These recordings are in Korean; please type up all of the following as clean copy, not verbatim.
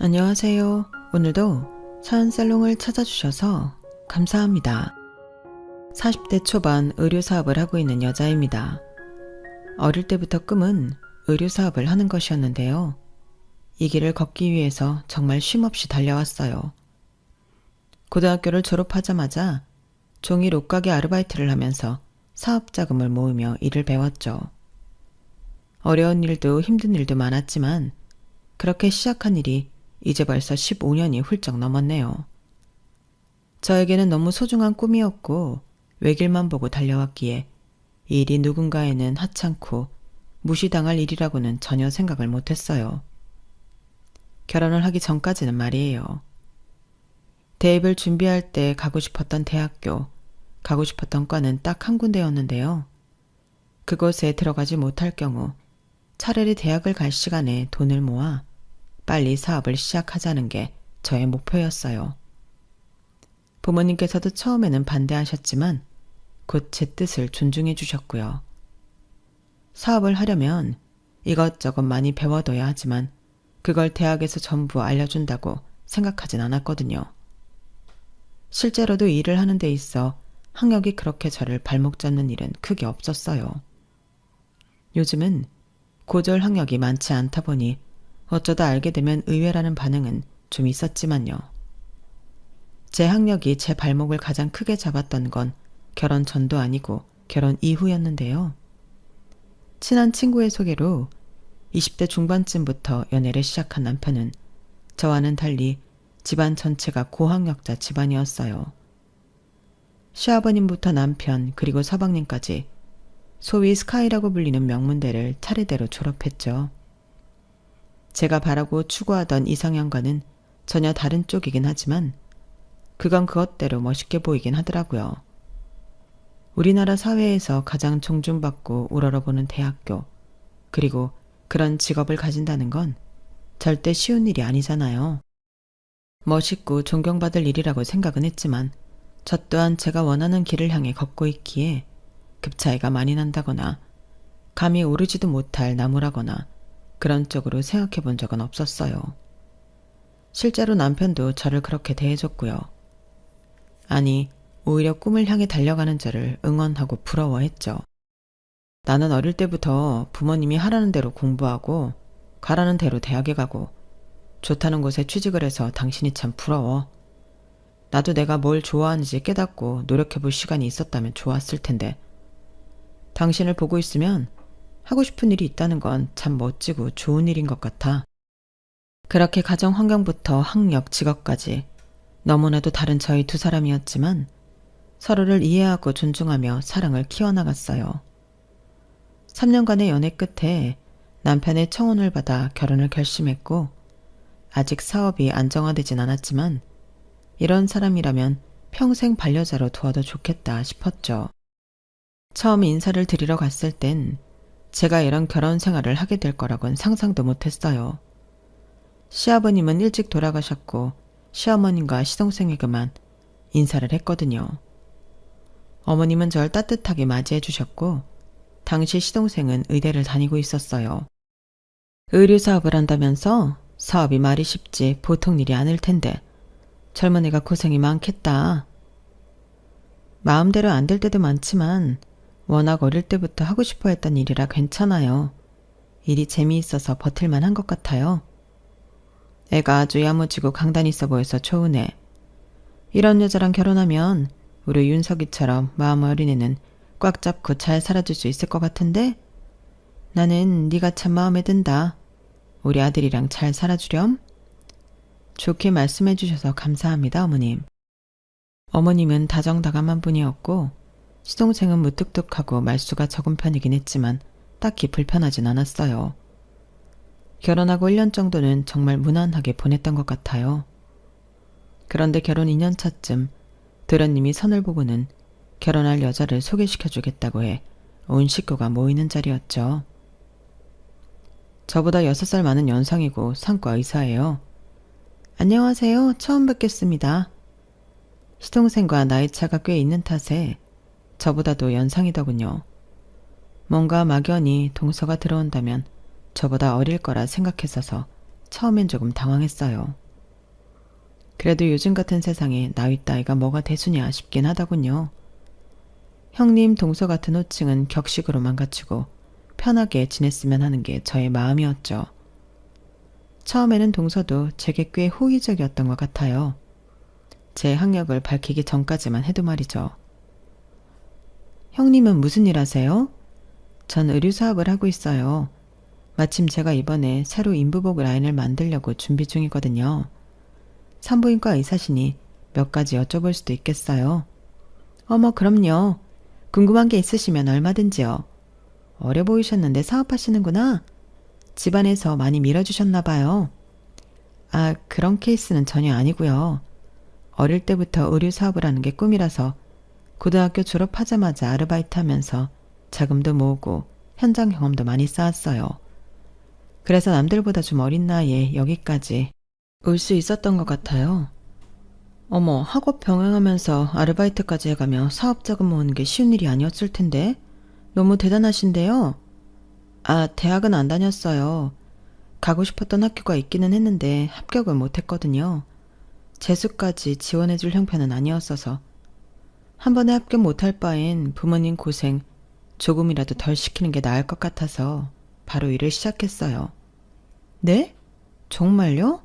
안녕하세요. 오늘도 사연살롱을 찾아주셔서 감사합니다. 40대 초반 의료사업을 하고 있는 여자입니다. 어릴 때부터 꿈은 의료사업을 하는 것이었는데요. 이 길을 걷기 위해서 정말 쉼없이 달려왔어요. 고등학교를 졸업하자마자 종일 옷가게 아르바이트를 하면서 사업자금을 모으며 일을 배웠죠. 어려운 일도 힘든 일도 많았지만 그렇게 시작한 일이 이제 벌써 15년이 훌쩍 넘었네요. 저에게는 너무 소중한 꿈이었고 외길만 보고 달려왔기에 이 일이 누군가에는 하찮고 무시당할 일이라고는 전혀 생각을 못했어요. 결혼을 하기 전까지는 말이에요. 대입을 준비할 때 가고 싶었던 대학교, 가고 싶었던 과는 딱 한 군데였는데요. 그곳에 들어가지 못할 경우 차라리 대학을 갈 시간에 돈을 모아 빨리 사업을 시작하자는 게 저의 목표였어요. 부모님께서도 처음에는 반대하셨지만 곧 제 뜻을 존중해 주셨고요. 사업을 하려면 이것저것 많이 배워둬야 하지만 그걸 대학에서 전부 알려준다고 생각하진 않았거든요. 실제로도 일을 하는 데 있어 학력이 그렇게 저를 발목 잡는 일은 크게 없었어요. 요즘은 고졸 학력이 많지 않다 보니 어쩌다 알게 되면 의외라는 반응은 좀 있었지만요. 제 학력이 제 발목을 가장 크게 잡았던 건 결혼 전도 아니고 결혼 이후였는데요. 친한 친구의 소개로 20대 중반쯤부터 연애를 시작한 남편은 저와는 달리 집안 전체가 고학력자 집안이었어요. 시아버님부터 남편 그리고 서방님까지 소위 스카이라고 불리는 명문대를 차례대로 졸업했죠. 제가 바라고 추구하던 이상형과는 전혀 다른 쪽이긴 하지만 그건 그것대로 멋있게 보이긴 하더라고요. 우리나라 사회에서 가장 존중받고 우러러보는 대학교, 그리고 그런 직업을 가진다는 건 절대 쉬운 일이 아니잖아요. 멋있고 존경받을 일이라고 생각은 했지만 저 또한 제가 원하는 길을 향해 걷고 있기에 급 차이가 많이 난다거나 감히 오르지도 못할 나무라거나 그런 쪽으로 생각해 본 적은 없었어요. 실제로 남편도 저를 그렇게 대해줬고요. 아니, 오히려 꿈을 향해 달려가는 저를 응원하고 부러워했죠. 나는 어릴 때부터 부모님이 하라는 대로 공부하고 가라는 대로 대학에 가고 좋다는 곳에 취직을 해서 당신이 참 부러워. 나도 내가 뭘 좋아하는지 깨닫고 노력해볼 시간이 있었다면 좋았을 텐데 당신을 보고 있으면 하고 싶은 일이 있다는 건 참 멋지고 좋은 일인 것 같아. 그렇게 가정 환경부터 학력, 직업까지 너무나도 다른 저희 두 사람이었지만 서로를 이해하고 존중하며 사랑을 키워나갔어요. 3년간의 연애 끝에 남편의 청혼을 받아 결혼을 결심했고 아직 사업이 안정화되진 않았지만 이런 사람이라면 평생 반려자로 두어도 좋겠다 싶었죠. 처음 인사를 드리러 갔을 땐 제가 이런 결혼 생활을 하게 될 거라고는 상상도 못했어요. 시아버님은 일찍 돌아가셨고 시어머님과 시동생에게만 인사를 했거든요. 어머님은 절 따뜻하게 맞이해 주셨고 당시 시동생은 의대를 다니고 있었어요. 의류사업을 한다면서 사업이 말이 쉽지 보통 일이 아닐 텐데 젊은 애가 고생이 많겠다. 마음대로 안 될 때도 많지만 워낙 어릴 때부터 하고 싶어 했던 일이라 괜찮아요. 일이 재미있어서 버틸만 한 것 같아요. 애가 아주 야무지고 강단 있어 보여서 좋은 애. 이런 여자랑 결혼하면 우리 윤석이처럼 마음 어린 애는 꽉 잡고 잘 살아줄 수 있을 것 같은데 나는 네가 참 마음에 든다. 우리 아들이랑 잘 살아주렴. 좋게 말씀해 주셔서 감사합니다, 어머님. 어머님은 다정다감한 분이었고 시동생은 무뚝뚝하고 말수가 적은 편이긴 했지만 딱히 불편하진 않았어요. 결혼하고 1년 정도는 정말 무난하게 보냈던 것 같아요. 그런데 결혼 2년 차쯤 도련님이 선을 보고는 결혼할 여자를 소개시켜주겠다고 해 온 식구가 모이는 자리였죠. 저보다 6살 많은 연상이고 상과 의사예요. 안녕하세요. 처음 뵙겠습니다. 시동생과 나이 차가 꽤 있는 탓에 저보다도 연상이더군요. 뭔가 막연히 동서가 들어온다면 저보다 어릴 거라 생각했어서 처음엔 조금 당황했어요. 그래도 요즘 같은 세상에 나이 따위가 뭐가 대수냐 싶긴 하더군요. 형님 동서 같은 호칭은 격식으로만 갖추고 편하게 지냈으면 하는 게 저의 마음이었죠. 처음에는 동서도 제게 꽤 호의적이었던 것 같아요. 제 학력을 밝히기 전까지만 해도 말이죠. 형님은 무슨 일 하세요? 전 의류 사업을 하고 있어요. 마침 제가 이번에 새로 인부복 라인을 만들려고 준비 중이거든요. 산부인과 의사시니 몇 가지 여쭤볼 수도 있겠어요. 어머, 그럼요. 궁금한 게 있으시면 얼마든지요. 어려 보이셨는데 사업하시는구나. 집안에서 많이 밀어주셨나 봐요. 아, 그런 케이스는 전혀 아니고요. 어릴 때부터 의류 사업을 하는 게 꿈이라서 고등학교 졸업하자마자 아르바이트 하면서 자금도 모으고 현장 경험도 많이 쌓았어요. 그래서 남들보다 좀 어린 나이에 여기까지 올 수 있었던 것 같아요. 어머, 학업 병행하면서 아르바이트까지 해가며 사업 자금 모으는 게 쉬운 일이 아니었을 텐데. 너무 대단하신데요. 아, 대학은 안 다녔어요. 가고 싶었던 학교가 있기는 했는데 합격을 못했거든요. 재수까지 지원해줄 형편은 아니었어서. 한 번에 합격 못할 바엔 부모님 고생 조금이라도 덜 시키는 게 나을 것 같아서 바로 일을 시작했어요. 네? 정말요?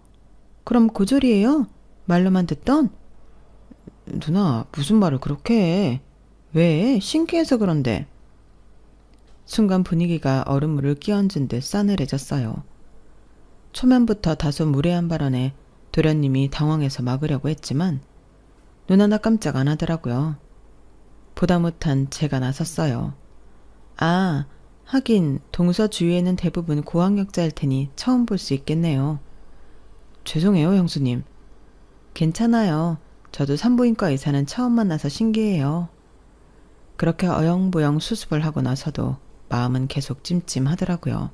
그럼 고졸이에요? 말로만 듣던? 누나, 무슨 말을 그렇게 해? 왜? 신기해서 그런데. 순간 분위기가 얼음물을 끼얹은 듯 싸늘해졌어요. 초면부터 다소 무례한 발언에 도련님이 당황해서 막으려고 했지만 눈 하나 깜짝 안 하더라고요. 보다 못한 제가 나섰어요. 아, 하긴 동서 주위에는 대부분 고학력자일 테니 처음 볼 수 있겠네요. 죄송해요, 형수님. 괜찮아요. 저도 산부인과 의사는 처음 만나서 신기해요. 그렇게 어영부영 수습을 하고 나서도 마음은 계속 찜찜하더라고요.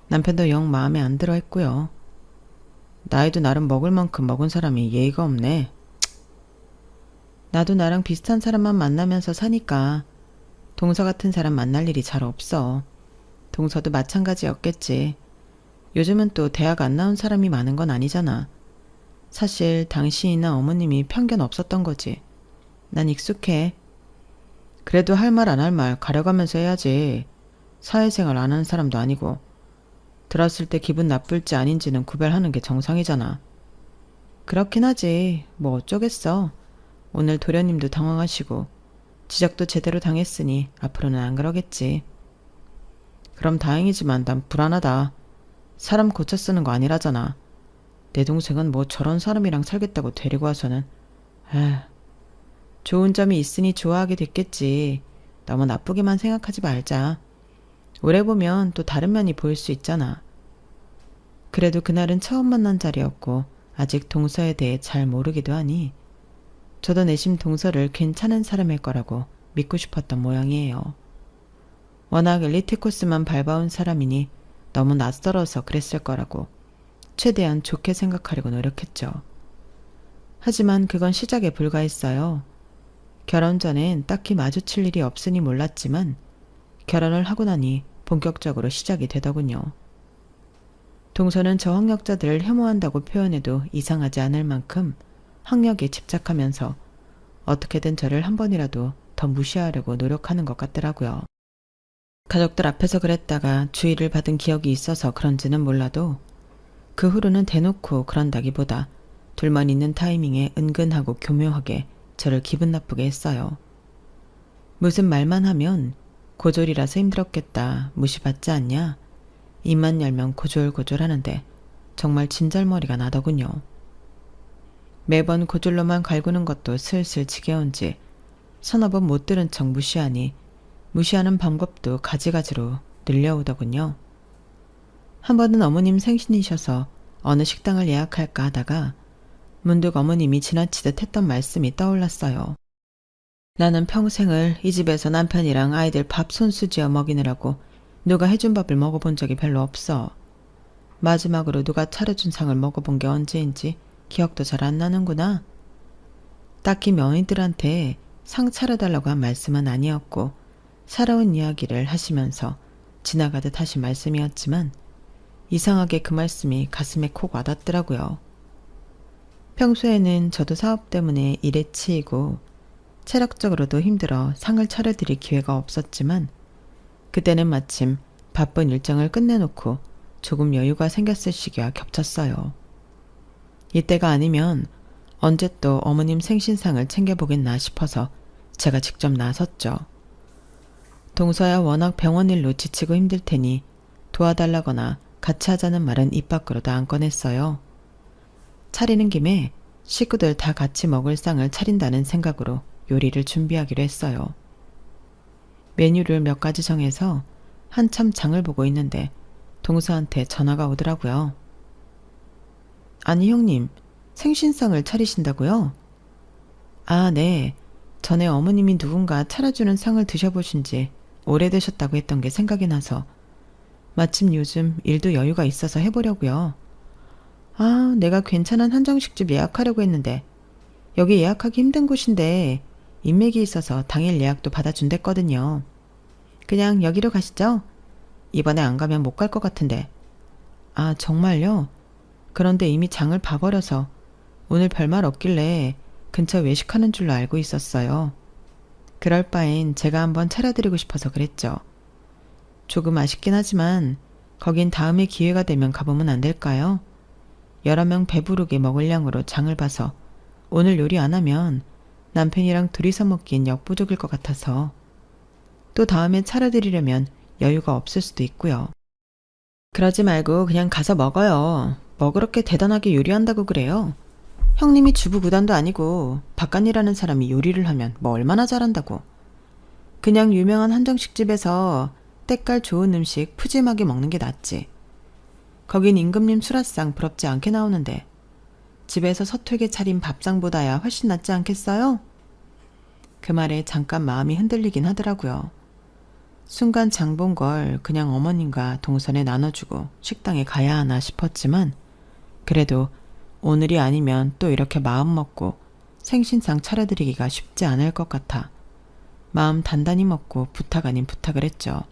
남편도 영 마음에 안 들어 했고요. 나이도 나름 먹을 만큼 먹은 사람이 예의가 없네. 나도 나랑 비슷한 사람만 만나면서 사니까 동서 같은 사람 만날 일이 잘 없어. 동서도 마찬가지였겠지. 요즘은 또 대학 안 나온 사람이 많은 건 아니잖아. 사실 당신이나 어머님이 편견 없었던 거지. 난 익숙해. 그래도 할 말 안 할 말 가려가면서 해야지. 사회생활 안 하는 사람도 아니고. 들었을 때 기분 나쁠지 아닌지는 구별하는 게 정상이잖아. 그렇긴 하지. 뭐 어쩌겠어. 오늘 도련님도 당황하시고 지적도 제대로 당했으니 앞으로는 안 그러겠지. 그럼 다행이지만 난 불안하다. 사람 고쳐 쓰는 거 아니라잖아. 내 동생은 뭐 저런 사람이랑 살겠다고 데리고 와서는. 에휴, 좋은 점이 있으니 좋아하게 됐겠지. 너무 나쁘게만 생각하지 말자. 오래 보면 또 다른 면이 보일 수 있잖아. 그래도 그날은 처음 만난 자리였고 아직 동서에 대해 잘 모르기도 하니 저도 내심 동서를 괜찮은 사람일 거라고 믿고 싶었던 모양이에요. 워낙 엘리트 코스만 밟아온 사람이니 너무 낯설어서 그랬을 거라고 최대한 좋게 생각하려고 노력했죠. 하지만 그건 시작에 불과했어요. 결혼 전엔 딱히 마주칠 일이 없으니 몰랐지만 결혼을 하고 나니 본격적으로 시작이 되더군요. 동서는 저학력자들을 혐오한다고 표현해도 이상하지 않을 만큼 학력에 집착하면서 어떻게든 저를 한 번이라도 더 무시하려고 노력하는 것 같더라고요. 가족들 앞에서 그랬다가 주의를 받은 기억이 있어서 그런지는 몰라도 그 후로는 대놓고 그런다기보다 둘만 있는 타이밍에 은근하고 교묘하게 저를 기분 나쁘게 했어요. 무슨 말만 하면 고졸이라서 힘들었겠다, 무시받지 않냐? 입만 열면 고졸고졸 하는데 정말 진절머리가 나더군요. 매번 고졸로만 갈구는 것도 슬슬 지겨운지 서너 번 못 들은 척 무시하니 무시하는 방법도 가지가지로 늘려오더군요. 한 번은 어머님 생신이셔서 어느 식당을 예약할까 하다가 문득 어머님이 지나치듯 했던 말씀이 떠올랐어요. 나는 평생을 이 집에서 남편이랑 아이들 밥 손수지어 먹이느라고 누가 해준 밥을 먹어본 적이 별로 없어. 마지막으로 누가 차려준 상을 먹어본 게 언제인지 기억도 잘 안 나는구나. 딱히 며느리들한테 상 차려달라고 한 말씀은 아니었고 살아온 이야기를 하시면서 지나가듯 하신 말씀이었지만 이상하게 그 말씀이 가슴에 콕 와닿더라고요. 평소에는 저도 사업 때문에 일에 치이고 체력적으로도 힘들어 상을 차려드릴 기회가 없었지만 그때는 마침 바쁜 일정을 끝내놓고 조금 여유가 생겼을 시기와 겹쳤어요. 이때가 아니면 언제 또 어머님 생신상을 챙겨보겠나 싶어서 제가 직접 나섰죠. 동서야 워낙 병원 일로 지치고 힘들 테니 도와달라거나 같이 하자는 말은 입 밖으로도 안 꺼냈어요. 차리는 김에 식구들 다 같이 먹을 상을 차린다는 생각으로 요리를 준비하기로 했어요. 메뉴를 몇 가지 정해서 한참 장을 보고 있는데 동서한테 전화가 오더라고요. 아니 형님, 생신상을 차리신다고요? 아, 네. 전에 어머님이 누군가 차려주는 상을 드셔보신 지 오래되셨다고 했던 게 생각이 나서 마침 요즘 일도 여유가 있어서 해보려고요. 아, 내가 괜찮은 한정식집 예약하려고 했는데 여기 예약하기 힘든 곳인데 인맥이 있어서 당일 예약도 받아준댔거든요. 그냥 여기로 가시죠? 이번에 안 가면 못 갈 것 같은데. 아, 정말요? 그런데 이미 장을 봐버려서 오늘 별말 없길래 근처 외식하는 줄로 알고 있었어요. 그럴 바엔 제가 한번 차려드리고 싶어서 그랬죠. 조금 아쉽긴 하지만 거긴 다음에 기회가 되면 가보면 안 될까요? 여러 명 배부르게 먹을 양으로 장을 봐서 오늘 요리 안 하면 남편이랑 둘이서 먹기엔 역부족일 것 같아서 또 다음에 차려드리려면 여유가 없을 수도 있고요. 그러지 말고 그냥 가서 먹어요. 뭐 그렇게 대단하게 요리한다고 그래요? 형님이 주부구단도 아니고 바깥일하는 사람이 요리를 하면 뭐 얼마나 잘한다고. 그냥 유명한 한정식집에서 때깔 좋은 음식 푸짐하게 먹는 게 낫지. 거긴 임금님 수라상 부럽지 않게 나오는데 집에서 서툴게 차린 밥상보다야 훨씬 낫지 않겠어요? 그 말에 잠깐 마음이 흔들리긴 하더라고요. 순간 장 본 걸 그냥 어머님과 동선에 나눠주고 식당에 가야 하나 싶었지만 그래도 오늘이 아니면 또 이렇게 마음 먹고 생신상 차려드리기가 쉽지 않을 것 같아 마음 단단히 먹고 부탁 아닌 부탁을 했죠.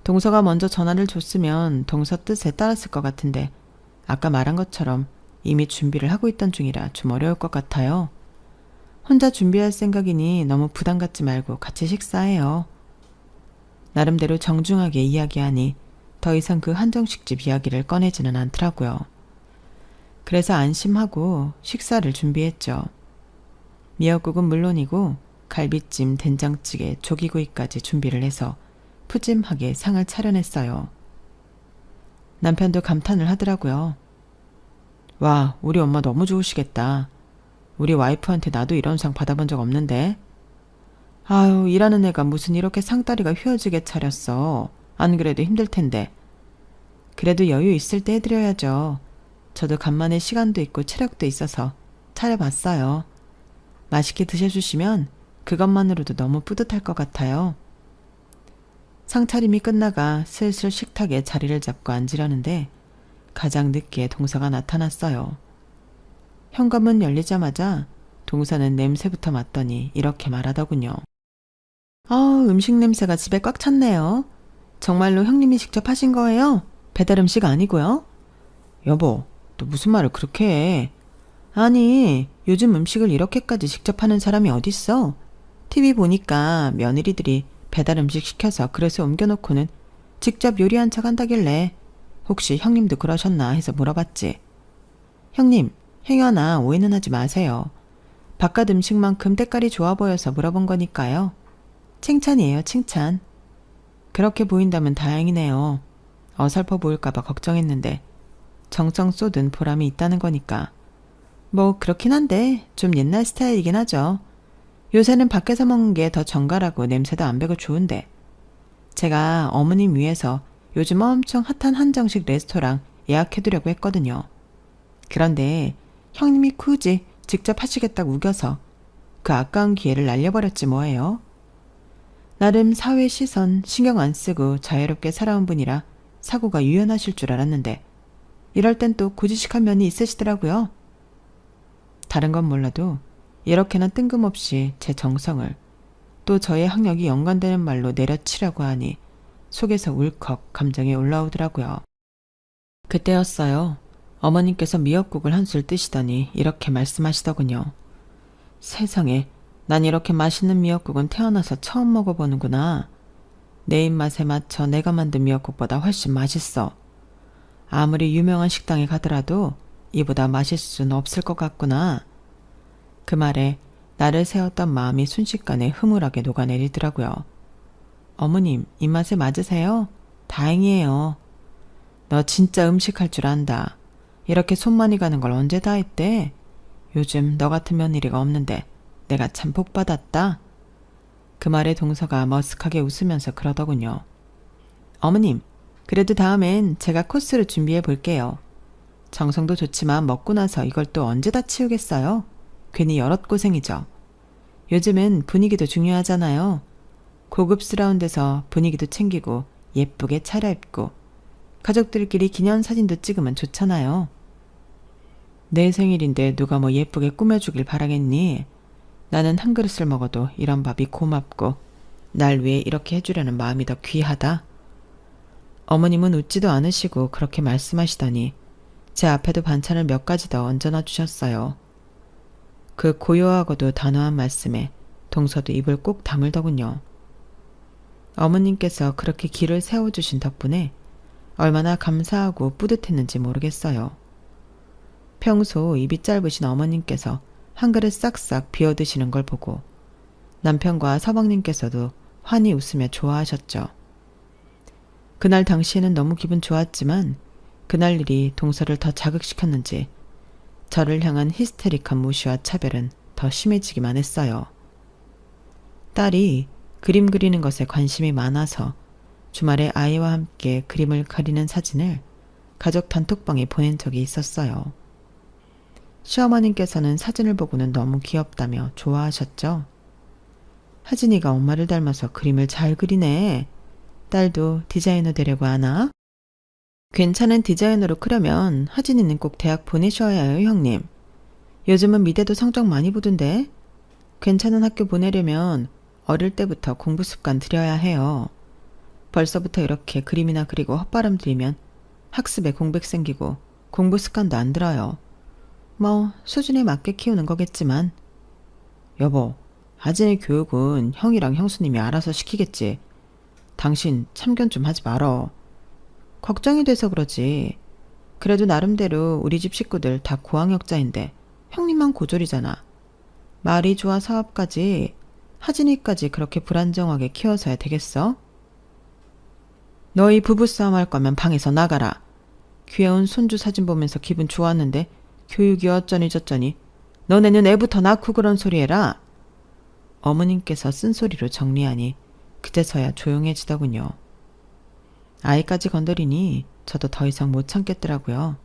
동서가 먼저 전화를 줬으면 동서 뜻에 따랐을 것 같은데 아까 말한 것처럼 이미 준비를 하고 있던 중이라 좀 어려울 것 같아요. 혼자 준비할 생각이니 너무 부담 갖지 말고 같이 식사해요. 나름대로 정중하게 이야기하니 더 이상 그 한정식집 이야기를 꺼내지는 않더라고요. 그래서 안심하고 식사를 준비했죠. 미역국은 물론이고 갈비찜, 된장찌개, 조기구이까지 준비를 해서 푸짐하게 상을 차려냈어요. 남편도 감탄을 하더라고요. 와, 우리 엄마 너무 좋으시겠다. 우리 와이프한테 나도 이런 상 받아본 적 없는데. 아유, 일하는 애가 무슨 이렇게 상다리가 휘어지게 차렸어. 안 그래도 힘들 텐데. 그래도 여유 있을 때 해드려야죠. 저도 간만에 시간도 있고 체력도 있어서 차려봤어요. 맛있게 드셔주시면 그것만으로도 너무 뿌듯할 것 같아요. 상차림이 끝나가 슬슬 식탁에 자리를 잡고 앉으려는데 가장 늦게 동서가 나타났어요. 현관문 열리자마자 동서는 냄새부터 맡더니 이렇게 말하더군요. 음식 냄새가 집에 꽉 찼네요. 정말로 형님이 직접 하신 거예요? 배달 음식 아니고요? 여보, 너 무슨 말을 그렇게 해? 아니, 요즘 음식을 이렇게까지 직접 하는 사람이 어딨어? TV 보니까 며느리들이 배달 음식 시켜서 그릇에 옮겨놓고는 직접 요리한 척 한다길래 혹시 형님도 그러셨나 해서 물어봤지. 형님, 행여나 오해는 하지 마세요. 바깥 음식만큼 때깔이 좋아 보여서 물어본 거니까요. 칭찬이에요, 칭찬. 그렇게 보인다면 다행이네요. 어설퍼 보일까봐 걱정했는데 정성 쏟은 보람이 있다는 거니까. 뭐 그렇긴 한데 좀 옛날 스타일이긴 하죠. 요새는 밖에서 먹는 게 더 정갈하고 냄새도 안 배고 좋은데. 제가 어머님 위해서 요즘 엄청 핫한 한정식 레스토랑 예약해두려고 했거든요. 그런데 형님이 굳이 직접 하시겠다고 우겨서 그 아까운 기회를 날려버렸지 뭐예요. 나름 사회 시선 신경 안 쓰고 자유롭게 살아온 분이라 사고가 유연하실 줄 알았는데 이럴 땐 또 고지식한 면이 있으시더라고요. 다른 건 몰라도 이렇게나 뜬금없이 제 정성을 또 저의 학력이 연관되는 말로 내려치려고 하니 속에서 울컥 감정이 올라오더라고요. 그때였어요. 어머님께서 미역국을 한술 뜨시더니 이렇게 말씀하시더군요. 세상에, 난 이렇게 맛있는 미역국은 태어나서 처음 먹어보는구나. 내 입맛에 맞춰 내가 만든 미역국보다 훨씬 맛있어. 아무리 유명한 식당에 가더라도 이보다 맛있을 수는 없을 것 같구나. 그 말에 나를 세웠던 마음이 순식간에 흐물하게 녹아내리더라고요. 어머님, 입맛에 맞으세요? 다행이에요. 너 진짜 음식할 줄 안다. 이렇게 손 많이 가는 걸 언제 다 했대? 요즘 너 같은 며느리가 없는데 내가 참 복받았다. 그 말에 동서가 머쓱하게 웃으면서 그러더군요. 어머님, 그래도 다음엔 제가 코스를 준비해 볼게요. 정성도 좋지만 먹고 나서 이걸 또 언제 다 치우겠어요? 괜히 여럿고생이죠. 요즘은 분위기도 중요하잖아요. 고급스러운 데서 분위기도 챙기고 예쁘게 차려입고 가족들끼리 기념사진도 찍으면 좋잖아요. 내 생일인데 누가 뭐 예쁘게 꾸며주길 바라겠니? 나는 한 그릇을 먹어도 이런 밥이 고맙고 날 위해 이렇게 해주려는 마음이 더 귀하다. 어머님은 웃지도 않으시고 그렇게 말씀하시더니 제 앞에도 반찬을 몇 가지 더 얹어놔 주셨어요. 그 고요하고도 단호한 말씀에 동서도 입을 꼭 다물더군요. 어머님께서 그렇게 길을 세워주신 덕분에 얼마나 감사하고 뿌듯했는지 모르겠어요. 평소 입이 짧으신 어머님께서 한 그릇 싹싹 비워 드시는 걸 보고 남편과 서방님께서도 환히 웃으며 좋아하셨죠. 그날 당시에는 너무 기분 좋았지만 그날 일이 동서를 더 자극시켰는지 저를 향한 히스테릭한 무시와 차별은 더 심해지기만 했어요. 딸이 그림 그리는 것에 관심이 많아서 주말에 아이와 함께 그림을 그리는 사진을 가족 단톡방에 보낸 적이 있었어요. 시어머님께서는 사진을 보고는 너무 귀엽다며 좋아하셨죠. 하진이가 엄마를 닮아서 그림을 잘 그리네. 딸도 디자이너 되려고 하나? 괜찮은 디자이너로 크려면 하진이는 꼭 대학 보내셔야 해요, 형님. 요즘은 미대도 성적 많이 보던데. 괜찮은 학교 보내려면 어릴 때부터 공부 습관 들여야 해요. 벌써부터 이렇게 그림이나 그리고 헛바람 들이면 학습에 공백 생기고 공부 습관도 안 들어요. 뭐 수준에 맞게 키우는 거겠지만. 여보, 하진이 교육은 형이랑 형수님이 알아서 시키겠지. 당신 참견 좀 하지 말어. 걱정이 돼서 그러지. 그래도 나름대로 우리 집 식구들 다 고학력자인데 형님만 고졸이잖아. 말이 좋아 사업까지 하진이까지 그렇게 불안정하게 키워서야 되겠어? 너희 부부싸움 할 거면 방에서 나가라. 귀여운 손주 사진 보면서 기분 좋았는데 교육이 어쩌니 저쩌니. 너네는 애부터 낳고 그런 소리 해라. 어머님께서 쓴소리로 정리하니 그제서야 조용해지더군요. 아이까지 건드리니 저도 더 이상 못 참겠더라고요.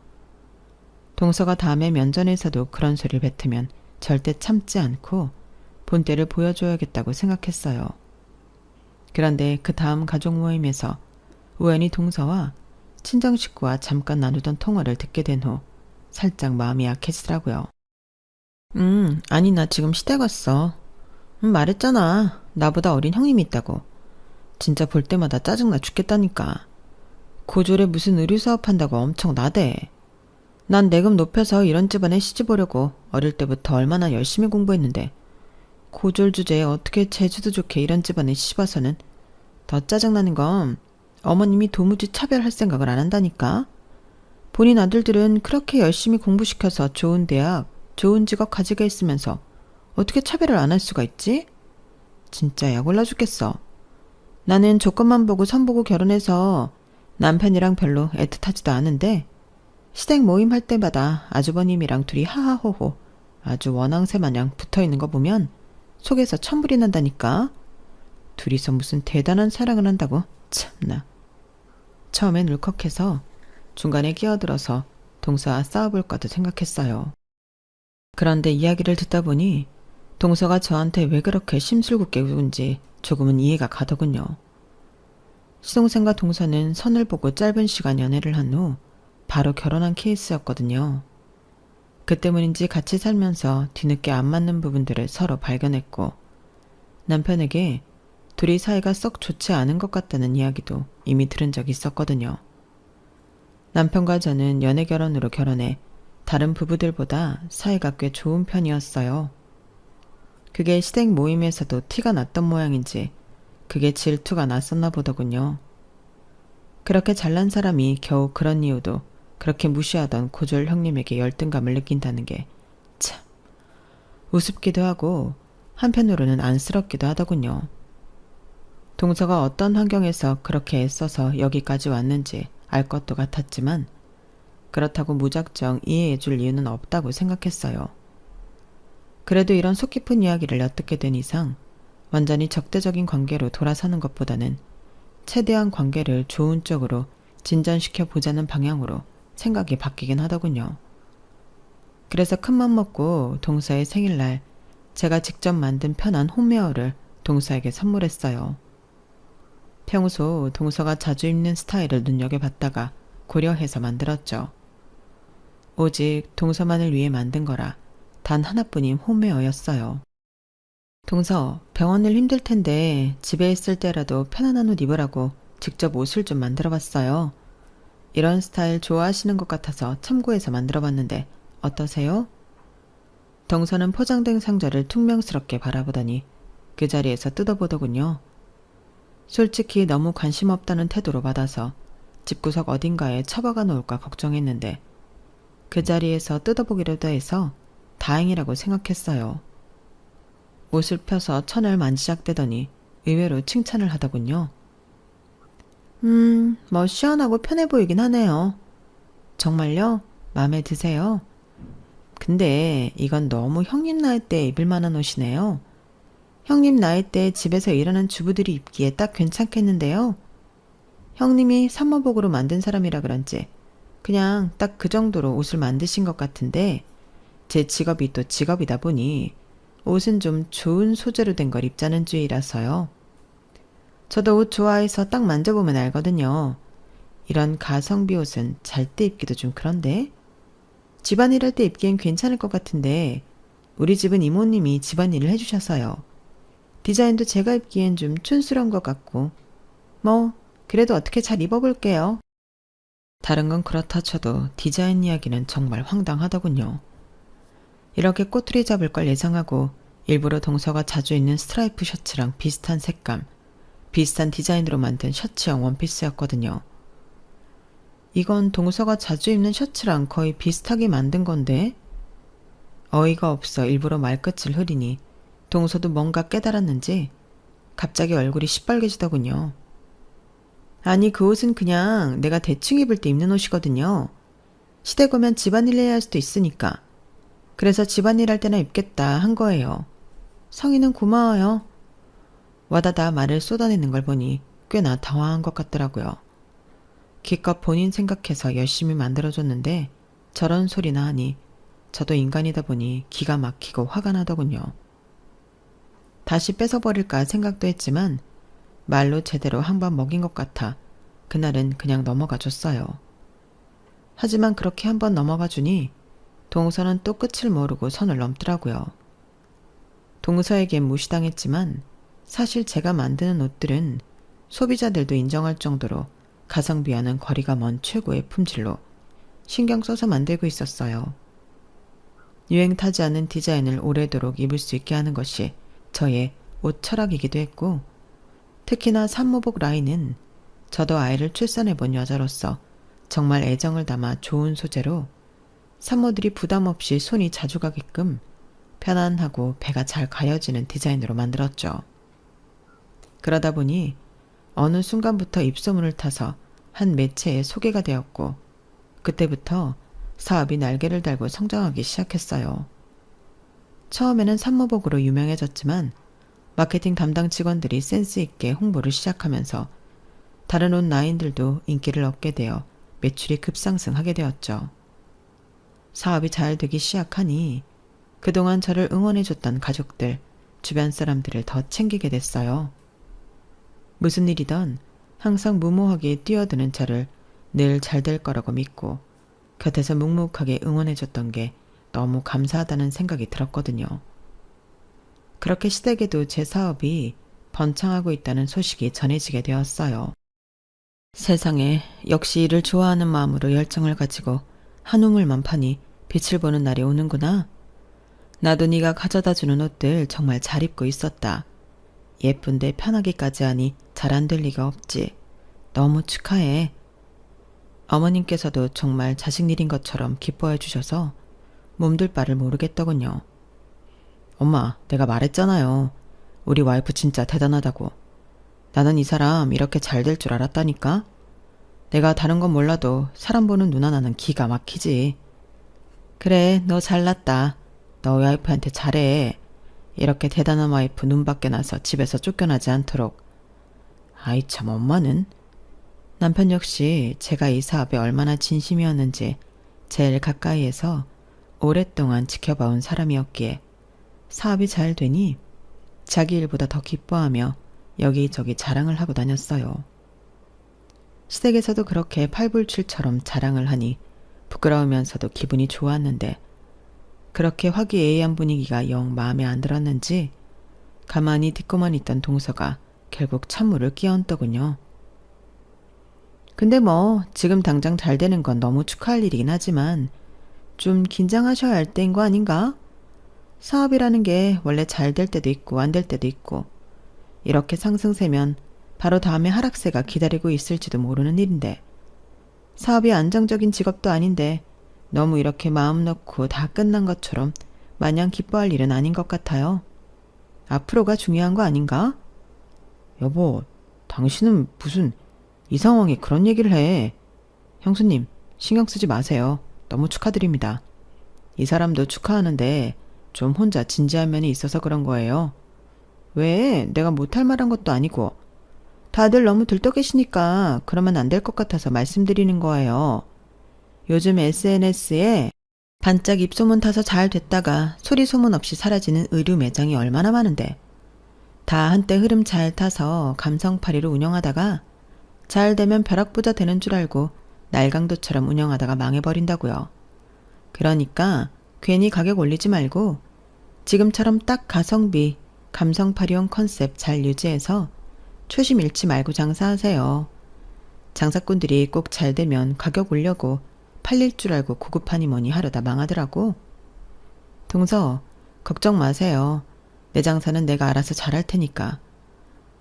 동서가 다음에 면전에서도 그런 소리를 뱉으면 절대 참지 않고 본때를 보여줘야겠다고 생각했어요. 그런데 그 다음 가족 모임에서 우연히 동서와 친정 식구와 잠깐 나누던 통화를 듣게 된 후 살짝 마음이 약해지더라고요. 아니 나 지금 시댁 왔어. 말했잖아. 나보다 어린 형님이 있다고. 진짜 볼 때마다 짜증나 죽겠다니까. 고졸에 무슨 의류사업 한다고 엄청 나대. 난 내금 높여서 이런 집안에 시집 오려고 어릴 때부터 얼마나 열심히 공부했는데 고졸 주제에 어떻게 제주도 좋게 이런 집안에 시집 와서는 더 짜증나는 건 어머님이 도무지 차별할 생각을 안 한다니까. 본인 아들들은 그렇게 열심히 공부시켜서 좋은 대학, 좋은 직업 가지게 했으면서 어떻게 차별을 안 할 수가 있지? 진짜 약 올라 죽겠어. 나는 조건만 보고 선보고 결혼해서 남편이랑 별로 애틋하지도 않은데 시댁 모임 할 때마다 아주버님이랑 둘이 하하호호 아주 원앙새 마냥 붙어있는 거 보면 속에서 천불이 난다니까. 둘이서 무슨 대단한 사랑을 한다고. 참나. 처음엔 울컥해서 중간에 끼어들어서 동서와 싸워볼까도 생각했어요. 그런데 이야기를 듣다 보니 동서가 저한테 왜 그렇게 심술궂게 굴은지 조금은 이해가 가더군요. 시동생과 동서는 선을 보고 짧은 시간 연애를 한 후 바로 결혼한 케이스였거든요. 그 때문인지 같이 살면서 뒤늦게 안 맞는 부분들을 서로 발견했고 남편에게 둘이 사이가 썩 좋지 않은 것 같다는 이야기도 이미 들은 적이 있었거든요. 남편과 저는 연애 결혼으로 결혼해 다른 부부들보다 사이가 꽤 좋은 편이었어요. 그게 시댁 모임에서도 티가 났던 모양인지 그게 질투가 났었나 보더군요. 그렇게 잘난 사람이 겨우 그런 이유도 그렇게 무시하던 고졸 형님에게 열등감을 느낀다는 게 참 우습기도 하고 한편으로는 안쓰럽기도 하더군요. 동서가 어떤 환경에서 그렇게 애써서 여기까지 왔는지 알 것도 같았지만 그렇다고 무작정 이해해 줄 이유는 없다고 생각했어요. 그래도 이런 속 깊은 이야기를 엿듣게 된 이상 완전히 적대적인 관계로 돌아서는 것보다는 최대한 관계를 좋은 쪽으로 진전시켜 보자는 방향으로 생각이 바뀌긴 하더군요. 그래서 큰맘 먹고 동서의 생일날 제가 직접 만든 편한 홈웨어를 동서에게 선물했어요. 평소 동서가 자주 입는 스타일을 눈여겨봤다가 고려해서 만들었죠. 오직 동서만을 위해 만든 거라 단 하나뿐인 홈웨어였어요. 동서, 병원일 힘들 텐데 집에 있을 때라도 편안한 옷 입으라고 직접 옷을 좀 만들어봤어요. 이런 스타일 좋아하시는 것 같아서 참고해서 만들어봤는데 어떠세요? 동서는 포장된 상자를 퉁명스럽게 바라보더니 그 자리에서 뜯어보더군요. 솔직히 너무 관심 없다는 태도로 받아서 집구석 어딘가에 처박아 놓을까 걱정했는데 그 자리에서 뜯어보기라도 해서 다행이라고 생각했어요. 옷을 펴서 천을 만지작대더니 의외로 칭찬을 하더군요. 뭐 시원하고 편해 보이긴 하네요. 정말요? 마음에 드세요? 근데 이건 너무 형님 나이 때 입을 만한 옷이네요. 형님 나이 때 집에서 일하는 주부들이 입기에 딱 괜찮겠는데요. 형님이 사모복으로 만든 사람이라 그런지 그냥 딱 그 정도로 옷을 만드신 것 같은데 제 직업이 또 직업이다 보니 옷은 좀 좋은 소재로 된 걸 입자는 주의라서요. 저도 옷 좋아해서 딱 만져보면 알거든요. 이런 가성비 옷은 잘 때 입기도 좀 그런데 집안일 할 때 입기엔 괜찮을 것 같은데 우리 집은 이모님이 집안일을 해주셔서요. 디자인도 제가 입기엔 좀 촌스러운 것 같고 뭐 그래도 어떻게 잘 입어볼게요. 다른 건 그렇다 쳐도 디자인 이야기는 정말 황당하더군요. 이렇게 꼬투리 잡을 걸 예상하고 일부러 동서가 자주 입는 스트라이프 셔츠랑 비슷한 색감, 비슷한 디자인으로 만든 셔츠형 원피스였거든요. 이건 동서가 자주 입는 셔츠랑 거의 비슷하게 만든 건데? 어이가 없어 일부러 말끝을 흐리니 동서도 뭔가 깨달았는지 갑자기 얼굴이 시뻘개지더군요. 아니 그 옷은 그냥 내가 대충 입을 때 입는 옷이거든요. 시댁 오면 집안일 해야 할 수도 있으니까. 그래서 집안일 할 때나 입겠다 한 거예요. 성희는 고마워요. 와다다 말을 쏟아내는 걸 보니 꽤나 당황한 것 같더라고요. 기껏 본인 생각해서 열심히 만들어줬는데 저런 소리나 하니 저도 인간이다 보니 기가 막히고 화가 나더군요. 다시 뺏어버릴까 생각도 했지만 말로 제대로 한 번 먹인 것 같아 그날은 그냥 넘어가 줬어요. 하지만 그렇게 한 번 넘어가 주니 동서는 또 끝을 모르고 선을 넘더라고요. 동서에겐 무시당했지만 사실 제가 만드는 옷들은 소비자들도 인정할 정도로 가성비와는 거리가 먼 최고의 품질로 신경 써서 만들고 있었어요. 유행 타지 않은 디자인을 오래도록 입을 수 있게 하는 것이 저의 옷 철학이기도 했고 특히나 산모복 라인은 저도 아이를 출산해본 여자로서 정말 애정을 담아 좋은 소재로 산모들이 부담 없이 손이 자주 가게끔 편안하고 배가 잘 가려지는 디자인으로 만들었죠. 그러다 보니 어느 순간부터 입소문을 타서 한 매체에 소개가 되었고 그때부터 사업이 날개를 달고 성장하기 시작했어요. 처음에는 산모복으로 유명해졌지만 마케팅 담당 직원들이 센스 있게 홍보를 시작하면서 다른 옷 라인들도 인기를 얻게 되어 매출이 급상승하게 되었죠. 사업이 잘 되기 시작하니 그동안 저를 응원해줬던 가족들, 주변 사람들을 더 챙기게 됐어요. 무슨 일이든 항상 무모하게 뛰어드는 저를 늘 잘 될 거라고 믿고 곁에서 묵묵하게 응원해줬던 게 너무 감사하다는 생각이 들었거든요. 그렇게 시댁에도 제 사업이 번창하고 있다는 소식이 전해지게 되었어요. 세상에 역시 일을 좋아하는 마음으로 열정을 가지고 한 우물만 파니 빛을 보는 날이 오는구나. 나도 네가 가져다주는 옷들 정말 잘 입고 있었다. 예쁜데 편하기까지 하니 잘 안 될 리가 없지. 너무 축하해. 어머님께서도 정말 자식 일인 것처럼 기뻐해 주셔서 몸둘 바를 모르겠더군요. 엄마, 내가 말했잖아요. 우리 와이프 진짜 대단하다고. 나는 이 사람 이렇게 잘 될 줄 알았다니까? 내가 다른 건 몰라도 사람 보는 눈 하나는 기가 막히지. 그래, 너 잘났다. 너 와이프한테 잘해. 이렇게 대단한 와이프 눈 밖에 나서 집에서 쫓겨나지 않도록. 아이 참, 엄마는? 남편 역시 제가 이 사업에 얼마나 진심이었는지 제일 가까이에서 오랫동안 지켜봐온 사람이었기에 사업이 잘 되니 자기 일보다 더 기뻐하며 여기저기 자랑을 하고 다녔어요. 시댁에서도 그렇게 팔불출처럼 자랑을 하니 부끄러우면서도 기분이 좋았는데 그렇게 화기애애한 분위기가 영 마음에 안 들었는지 가만히 듣고만 있던 동서가 결국 찬물을 끼얹더군요. 근데 뭐 지금 당장 잘 되는 건 너무 축하할 일이긴 하지만 좀 긴장하셔야 할 때인 거 아닌가? 사업이라는 게 원래 잘 될 때도 있고 안 될 때도 있고 이렇게 상승세면 바로 다음에 하락세가 기다리고 있을지도 모르는 일인데 사업이 안정적인 직업도 아닌데 너무 이렇게 마음 놓고 다 끝난 것처럼 마냥 기뻐할 일은 아닌 것 같아요. 앞으로가 중요한 거 아닌가? 여보, 당신은 무슨 이 상황에 그런 얘기를 해. 형수님, 신경 쓰지 마세요. 너무 축하드립니다. 이 사람도 축하하는데 좀 혼자 진지한 면이 있어서 그런 거예요. 왜? 내가 못할 말한 것도 아니고. 다들 너무 들떠 계시니까 그러면 안 될 것 같아서 말씀드리는 거예요. 요즘 SNS에 반짝 입소문 타서 잘 됐다가 소리 소문 없이 사라지는 의류 매장이 얼마나 많은데 다 한때 흐름 잘 타서 감성팔이로 운영하다가 잘 되면 벼락부자 되는 줄 알고 날강도처럼 운영하다가 망해버린다고요. 그러니까 괜히 가격 올리지 말고 지금처럼 딱 가성비, 감성팔이용 컨셉 잘 유지해서 초심 잃지 말고 장사하세요. 장사꾼들이 꼭 잘 되면 가격 올려고 팔릴 줄 알고 고급하니 뭐니 하려다 망하더라고. 동서, 걱정 마세요. 내 장사는 내가 알아서 잘할 테니까.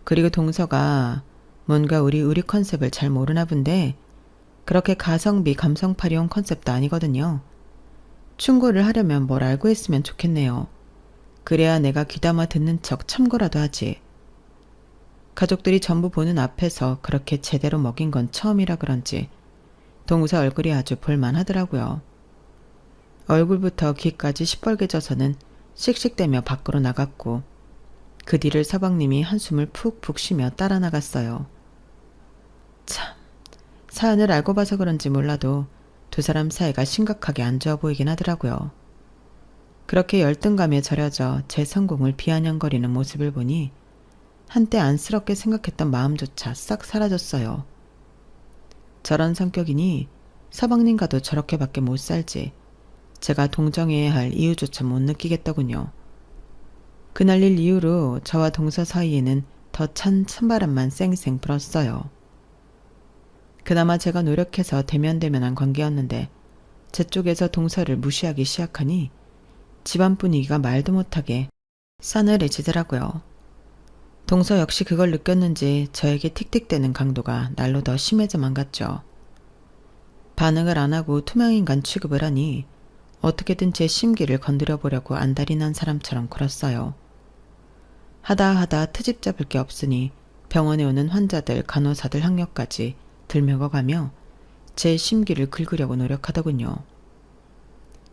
그리고 동서가 뭔가 우리 컨셉을 잘 모르나 본데 그렇게 가성비 감성팔이용 컨셉도 아니거든요. 충고를 하려면 뭘 알고 했으면 좋겠네요. 그래야 내가 귀담아 듣는 척 참고라도 하지. 가족들이 전부 보는 앞에서 그렇게 제대로 먹인 건 처음이라 그런지 동서 얼굴이 아주 볼만하더라고요. 얼굴부터 귀까지 시뻘개져서는 씩씩대며 밖으로 나갔고 그 뒤를 서방님이 한숨을 푹푹 쉬며 따라 나갔어요. 참, 사연을 알고 봐서 그런지 몰라도 두 사람 사이가 심각하게 안 좋아 보이긴 하더라고요. 그렇게 열등감에 절여져 제 성공을 비아냥거리는 모습을 보니 한때 안쓰럽게 생각했던 마음조차 싹 사라졌어요. 저런 성격이니 서방님과도 저렇게밖에 못 살지 제가 동정해야 할 이유조차 못 느끼겠더군요. 그날 일 이후로 저와 동서 사이에는 더 찬 찬바람만 쌩쌩 불었어요. 그나마 제가 노력해서 대면대면한 관계였는데 제 쪽에서 동서를 무시하기 시작하니 집안 분위기가 말도 못하게 싸늘해지더라고요. 동서 역시 그걸 느꼈는지 저에게 틱틱대는 강도가 날로 더 심해져만 갔죠. 반응을 안 하고 투명인간 취급을 하니 어떻게든 제 심기를 건드려 보려고 안달이 난 사람처럼 굴었어요. 하다 트집 잡을 게 없으니 병원에 오는 환자들, 간호사들 학력까지 들먹어가며 제 심기를 긁으려고 노력하더군요.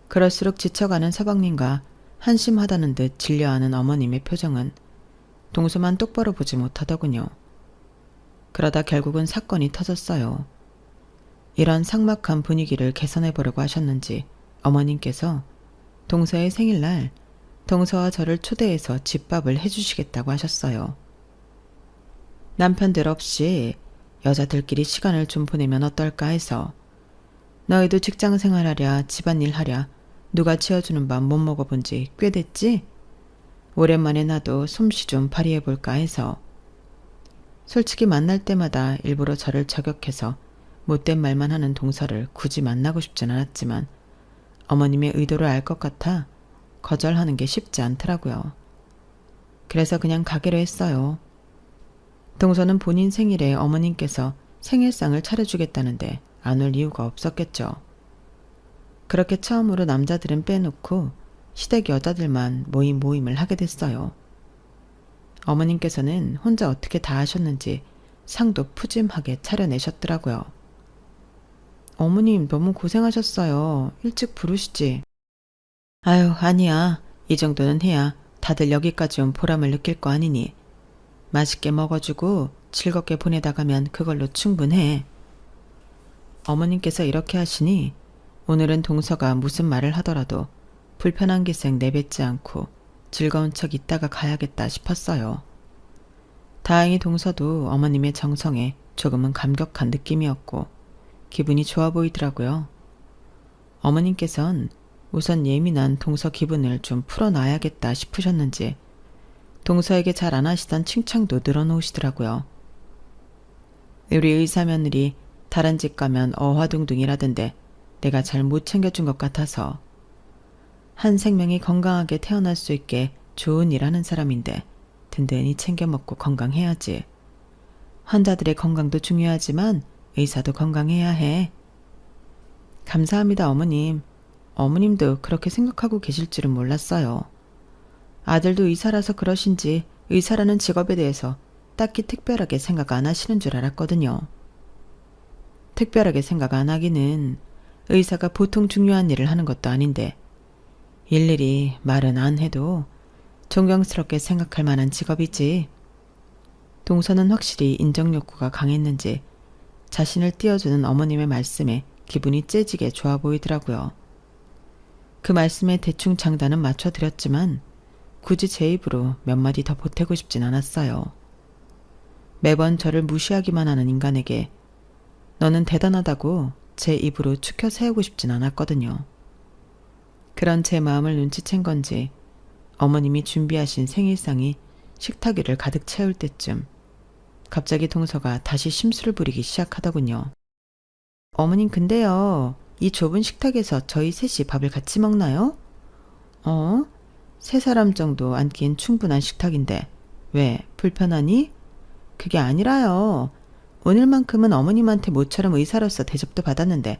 그럴수록 지쳐가는 서방님과 한심하다는 듯 질려하는 어머님의 표정은 동서만 똑바로 보지 못하더군요. 그러다 결국은 사건이 터졌어요. 이런 삭막한 분위기를 개선해보려고 하셨는지 어머님께서 동서의 생일날 동서와 저를 초대해서 집밥을 해주시겠다고 하셨어요. 남편들 없이 여자들끼리 시간을 좀 보내면 어떨까 해서 너희도 직장 생활하랴 집안일 하랴 누가 치워주는 밥 못 먹어본 지 꽤 됐지? 오랜만에 나도 솜씨 좀 발휘해볼까 해서 솔직히 만날 때마다 일부러 저를 저격해서 못된 말만 하는 동서를 굳이 만나고 싶진 않았지만 어머님의 의도를 알 것 같아 거절하는 게 쉽지 않더라고요. 그래서 그냥 가기로 했어요. 동서는 본인 생일에 어머님께서 생일상을 차려주겠다는데 안 올 이유가 없었겠죠. 그렇게 처음으로 남자들은 빼놓고 시댁 여자들만 모임을 하게 됐어요. 어머님께서는 혼자 어떻게 다 하셨는지 상도 푸짐하게 차려내셨더라고요. 어머님 너무 고생하셨어요. 일찍 부르시지. 아유, 아니야. 이 정도는 해야 다들 여기까지 온 보람을 느낄 거 아니니. 맛있게 먹어주고 즐겁게 보내다 가면 그걸로 충분해. 어머님께서 이렇게 하시니 오늘은 동서가 무슨 말을 하더라도 불편한 기색 내뱉지 않고 즐거운 척 있다가 가야겠다 싶었어요. 다행히 동서도 어머님의 정성에 조금은 감격한 느낌이었고 기분이 좋아 보이더라고요. 어머님께선 우선 예민한 동서 기분을 좀 풀어놔야겠다 싶으셨는지 동서에게 잘 안 하시던 칭찬도 늘어놓으시더라고요. 우리 의사 며느리 다른 집 가면 어화둥둥이라던데 내가 잘 못 챙겨준 것 같아서. 한 생명이 건강하게 태어날 수 있게 좋은 일 하는 사람인데 든든히 챙겨 먹고 건강해야지. 환자들의 건강도 중요하지만 의사도 건강해야 해. 감사합니다, 어머님. 어머님도 그렇게 생각하고 계실 줄은 몰랐어요. 아들도 의사라서 그러신지 의사라는 직업에 대해서 딱히 특별하게 생각 안 하시는 줄 알았거든요. 특별하게 생각 안 하기는 의사가 보통 중요한 일을 하는 것도 아닌데 일일이 말은 안 해도 존경스럽게 생각할 만한 직업이지. 동서는 확실히 인정 욕구가 강했는지 자신을 띄워주는 어머님의 말씀에 기분이 째지게 좋아 보이더라고요. 그 말씀에 대충 장단은 맞춰드렸지만 굳이 제 입으로 몇 마디 더 보태고 싶진 않았어요. 매번 저를 무시하기만 하는 인간에게 너는 대단하다고 제 입으로 추켜 세우고 싶진 않았거든요. 그런 제 마음을 눈치챈 건지 어머님이 준비하신 생일상이 식탁 위를 가득 채울 때쯤 갑자기 동서가 다시 심술을 부리기 시작하더군요. 어머님 근데요. 이 좁은 식탁에서 저희 셋이 밥을 같이 먹나요? 세 사람 정도 앉기엔 충분한 식탁인데 왜 불편하니? 그게 아니라요. 오늘만큼은 어머님한테 모처럼 의사로서 대접도 받았는데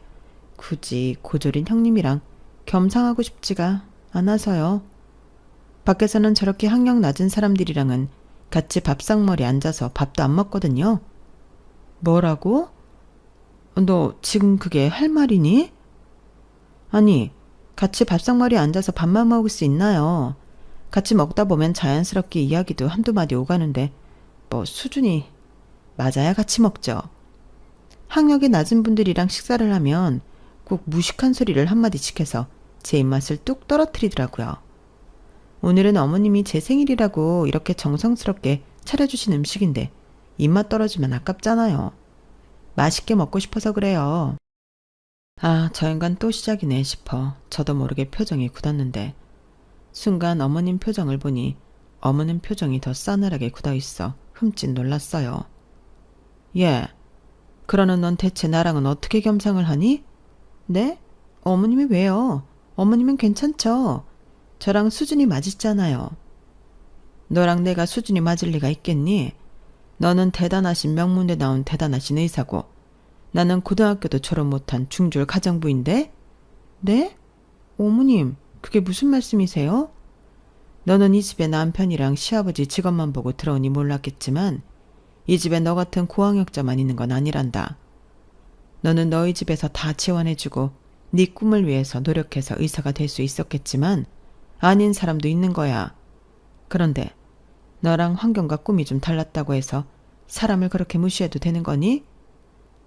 굳이 고졸인 형님이랑 겸상하고 싶지가 않아서요. 밖에서는 저렇게 학력 낮은 사람들이랑은 같이 밥상머리 앉아서 밥도 안 먹거든요. 뭐라고? 너 지금 그게 할 말이니? 아니, 같이 밥상머리에 앉아서 밥만 먹을 수 있나요? 같이 먹다 보면 자연스럽게 이야기도 한두 마디 오가는데 뭐 수준이 맞아야 같이 먹죠. 학력이 낮은 분들이랑 식사를 하면 꼭 무식한 소리를 한마디씩 해서 제 입맛을 뚝 떨어뜨리더라고요. 오늘은 어머님이 제 생일이라고 이렇게 정성스럽게 차려주신 음식인데 입맛 떨어지면 아깝잖아요. 맛있게 먹고 싶어서 그래요. 아, 저 인간 또 시작이네 싶어 저도 모르게 표정이 굳었는데 순간 어머님 표정을 보니 어머님 표정이 더 싸늘하게 굳어있어 흠칫 놀랐어요. 예, 그러는 넌 대체 나랑은 어떻게 겸상을 하니? 네? 어머님이 왜요? 어머님은 괜찮죠? 저랑 수준이 맞으시잖아요. 너랑 내가 수준이 맞을 리가 있겠니? 너는 대단하신 명문대 나온 대단하신 의사고 나는 고등학교도 졸업 못한 중졸 가정부인데? 네? 어머님, 그게 무슨 말씀이세요? 너는 이 집에 남편이랑 시아버지 직업만 보고 들어오니 몰랐겠지만 이 집에 너 같은 고학력자만 있는 건 아니란다. 너는 너희 집에서 다 지원해주고 네 꿈을 위해서 노력해서 의사가 될 수 있었겠지만 아닌 사람도 있는 거야. 그런데 너랑 환경과 꿈이 좀 달랐다고 해서 사람을 그렇게 무시해도 되는 거니?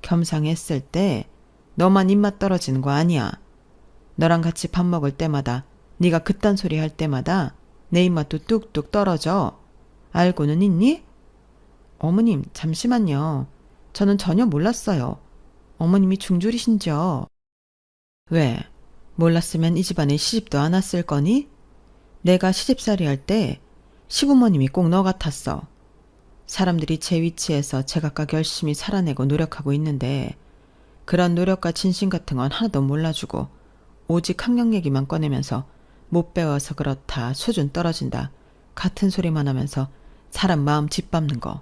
겸상했을 때 너만 입맛 떨어지는 거 아니야. 너랑 같이 밥 먹을 때마다 네가 그딴 소리 할 때마다 내 입맛도 뚝뚝 떨어져. 알고는 있니? 어머님, 잠시만요. 저는 전혀 몰랐어요. 어머님이 중졸이신지요? 왜? 몰랐으면 이 집안에 시집도 안 왔을 거니? 내가 시집살이 할 때 시부모님이 꼭 너 같았어. 사람들이 제 위치에서 제각각 열심히 살아내고 노력하고 있는데 그런 노력과 진심 같은 건 하나도 몰라주고 오직 학력 얘기만 꺼내면서 못 배워서 그렇다, 수준 떨어진다, 같은 소리만 하면서 사람 마음 짓밟는 거.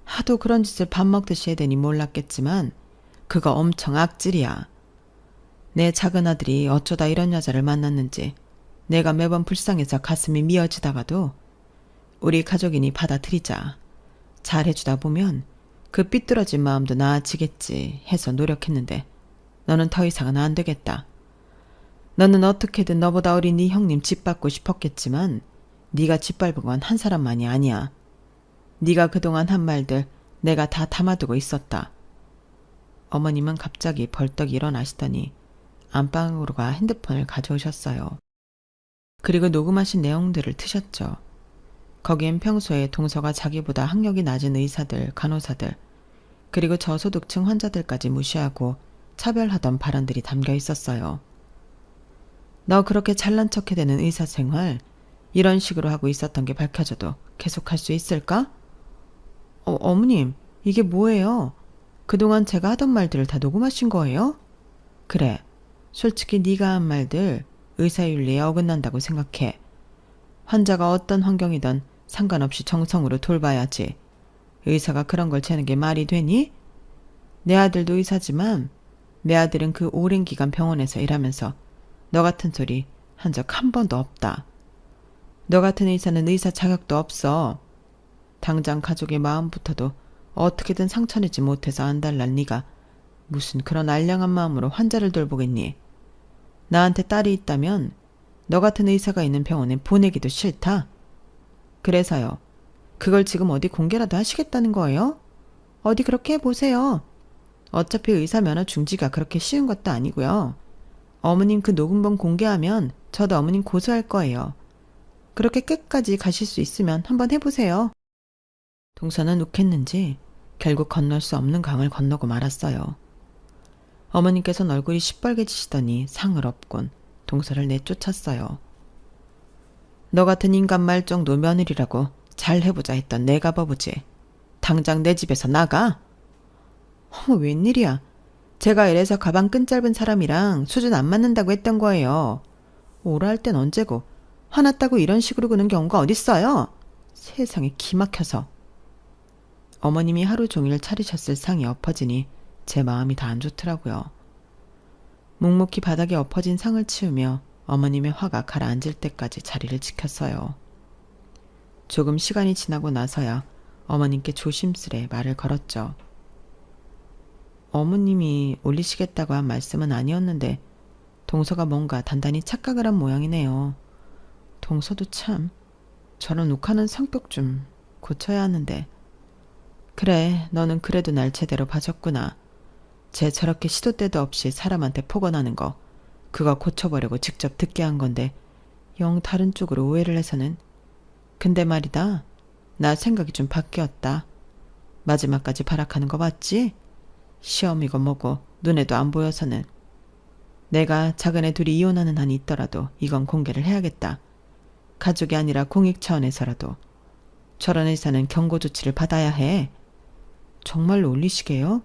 하도 그런 짓을 밥 먹듯이 해대니 몰랐겠지만 그거 엄청 악질이야. 내 작은 아들이 어쩌다 이런 여자를 만났는지 내가 매번 불쌍해서 가슴이 미어지다가도 우리 가족이니 받아들이자. 잘해주다 보면 그 삐뚤어진 마음도 나아지겠지 해서 노력했는데 너는 더 이상은 안 되겠다. 너는 어떻게든 너보다 어린 네 형님 짓밟고 싶었겠지만 네가 짓밟은 건 한 사람만이 아니야. 네가 그동안 한 말들 내가 다 담아두고 있었다. 어머님은 갑자기 벌떡 일어나시더니 안방으로 가 핸드폰을 가져오셨어요. 그리고 녹음하신 내용들을 트셨죠. 거기엔 평소에 동서가 자기보다 학력이 낮은 의사들, 간호사들, 그리고 저소득층 환자들까지 무시하고 차별하던 발언들이 담겨 있었어요. 너 그렇게 잘난 척 해대는 의사 생활 이런 식으로 하고 있었던 게 밝혀져도 계속할 수 있을까? 어머님, 이게 뭐예요? 그동안 제가 하던 말들을 다 녹음하신 거예요? 그래, 솔직히 네가 한 말들 의사윤리에 어긋난다고 생각해. 환자가 어떤 환경이든 상관없이 정성으로 돌봐야지. 의사가 그런 걸 재는 게 말이 되니? 내 아들도 의사지만 내 아들은 그 오랜 기간 병원에서 일하면서 너 같은 소리 한 적 한 번도 없다. 너 같은 의사는 의사 자격도 없어. 당장 가족의 마음부터도 어떻게든 상처내지 못해서 안달난 네가 무슨 그런 알량한 마음으로 환자를 돌보겠니? 나한테 딸이 있다면 너 같은 의사가 있는 병원에 보내기도 싫다. 그래서요. 그걸 지금 어디 공개라도 하시겠다는 거예요? 어디 그렇게 해보세요. 어차피 의사 면허 중지가 그렇게 쉬운 것도 아니고요. 어머님 그 녹음본 공개하면 저도 어머님 고소할 거예요. 그렇게 끝까지 가실 수 있으면 한번 해보세요. 동서는 욱했는지 결국 건널 수 없는 강을 건너고 말았어요. 어머님께서는 얼굴이 시뻘개지시더니 상을 업곤 동서를 내쫓았어요. 너 같은 인간 말정도 며느리라고 잘 해보자 했던 내가 버부지. 당장 내 집에서 나가. 어머 웬일이야. 제가 이래서 가방 끈 짧은 사람이랑 수준 안 맞는다고 했던 거예요. 오라 할 땐 언제고 화났다고 이런 식으로 구는 경우가 어딨어요. 세상에 기막혀서. 어머님이 하루 종일 차리셨을 상이 엎어지니 제 마음이 다 안 좋더라고요. 묵묵히 바닥에 엎어진 상을 치우며 어머님의 화가 가라앉을 때까지 자리를 지켰어요. 조금 시간이 지나고 나서야 어머님께 조심스레 말을 걸었죠. 어머님이 올리시겠다고 한 말씀은 아니었는데 동서가 뭔가 단단히 착각을 한 모양이네요. 동서도 참 저런 욱하는 성격 좀 고쳐야 하는데. 그래, 너는 그래도 날 제대로 봐줬구나. 쟤 저렇게 시도 때도 없이 사람한테 폭언하는 거 그거 고쳐보려고 직접 듣게 한 건데 영 다른 쪽으로 오해를 해서는. 근데 말이다. 나 생각이 좀 바뀌었다. 마지막까지 발악하는 거 봤지? 시험이고 뭐고 눈에도 안 보여서는. 내가 작은 애 둘이 이혼하는 한이 있더라도 이건 공개를 해야겠다. 가족이 아니라 공익 차원에서라도. 저런 의사는 경고 조치를 받아야 해. 정말로 올리시게요?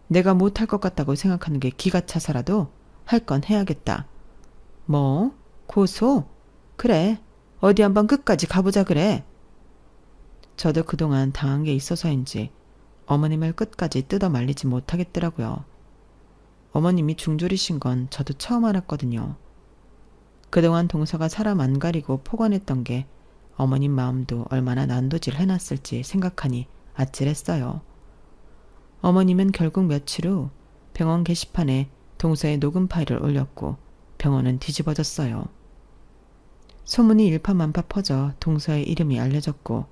내가 못할 것 같다고 생각하는 게 기가 차서라도 할 건 해야겠다. 뭐? 고소? 그래. 어디 한번 끝까지 가보자 그래. 저도 그동안 당한 게 있어서인지 어머님을 끝까지 뜯어 말리지 못하겠더라고요. 어머님이 중졸이신 건 저도 처음 알았거든요. 그동안 동서가 사람 안 가리고 폭언했던 게 어머님 마음도 얼마나 난도질 해놨을지 생각하니 아찔했어요. 어머님은 결국 며칠 후 병원 게시판에 동서의 녹음 파일을 올렸고 병원은 뒤집어졌어요. 소문이 일파만파 퍼져 동서의 이름이 알려졌고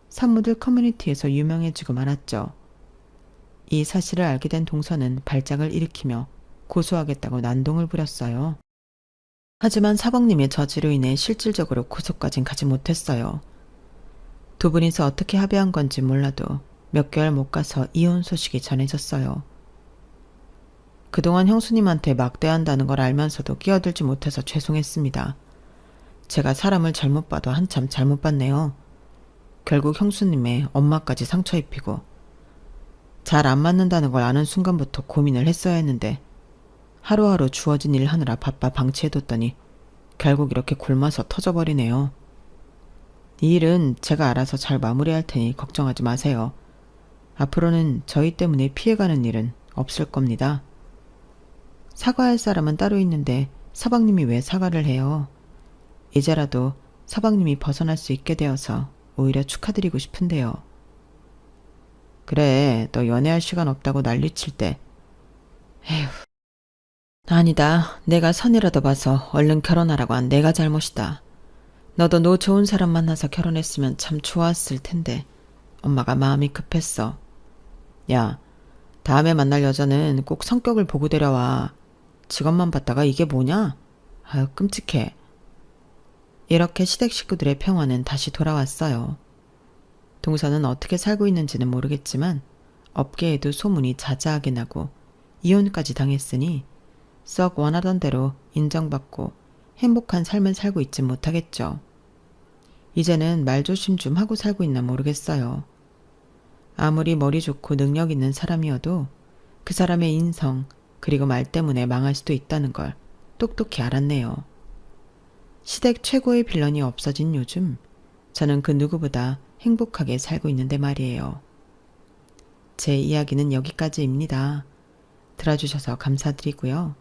산모들 커뮤니티에서 유명해지고 말았죠. 이 사실을 알게 된 동서는 발작을 일으키며 고소하겠다고 난동을 부렸어요. 하지만 사범님의 저지로 인해 실질적으로 고소까진 가지 못했어요. 두 분이서 어떻게 합의한 건지 몰라도 몇 개월 못 가서 이혼 소식이 전해졌어요. 그동안 형수님한테 막대한다는 걸 알면서도 끼어들지 못해서 죄송했습니다. 제가 사람을 잘못 봐도 한참 잘못 봤네요. 결국 형수님의 엄마까지 상처 입히고 잘 안 맞는다는 걸 아는 순간부터 고민을 했어야 했는데 하루하루 주어진 일 하느라 바빠 방치해뒀더니 결국 이렇게 굶어서 터져버리네요. 이 일은 제가 알아서 잘 마무리할 테니 걱정하지 마세요. 앞으로는 저희 때문에 피해가는 일은 없을 겁니다. 사과할 사람은 따로 있는데 서방님이 왜 사과를 해요? 이제라도 서방님이 벗어날 수 있게 되어서 오히려 축하드리고 싶은데요. 그래, 너 연애할 시간 없다고 난리칠 때. 에휴. 아니다. 내가 선이라도 봐서 얼른 결혼하라고 한 내가 잘못이다. 너도 너 좋은 사람 만나서 결혼했으면 참 좋았을 텐데 엄마가 마음이 급했어. 야, 다음에 만날 여자는 꼭 성격을 보고 데려와. 직업만 봤다가 이게 뭐냐? 아유, 끔찍해. 이렇게 시댁 식구들의 평화는 다시 돌아왔어요. 동서는 어떻게 살고 있는지는 모르겠지만 업계에도 소문이 자자하게 나고 이혼까지 당했으니 썩 원하던 대로 인정받고 행복한 삶을 살고 있진 못하겠죠. 이제는 말조심 좀 하고 살고 있나 모르겠어요. 아무리 머리 좋고 능력 있는 사람이어도 그 사람의 인성 그리고 말 때문에 망할 수도 있다는 걸 똑똑히 알았네요. 시댁 최고의 빌런이 없어진 요즘 저는 그 누구보다 행복하게 살고 있는데 말이에요. 제 이야기는 여기까지입니다. 들어주셔서 감사드리고요.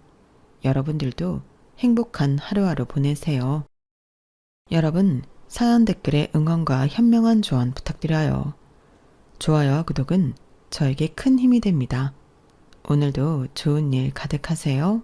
여러분들도 행복한 하루하루 보내세요. 여러분, 사연 댓글에 응원과 현명한 조언 부탁드려요. 좋아요와 구독은 저에게 큰 힘이 됩니다. 오늘도 좋은 일 가득하세요.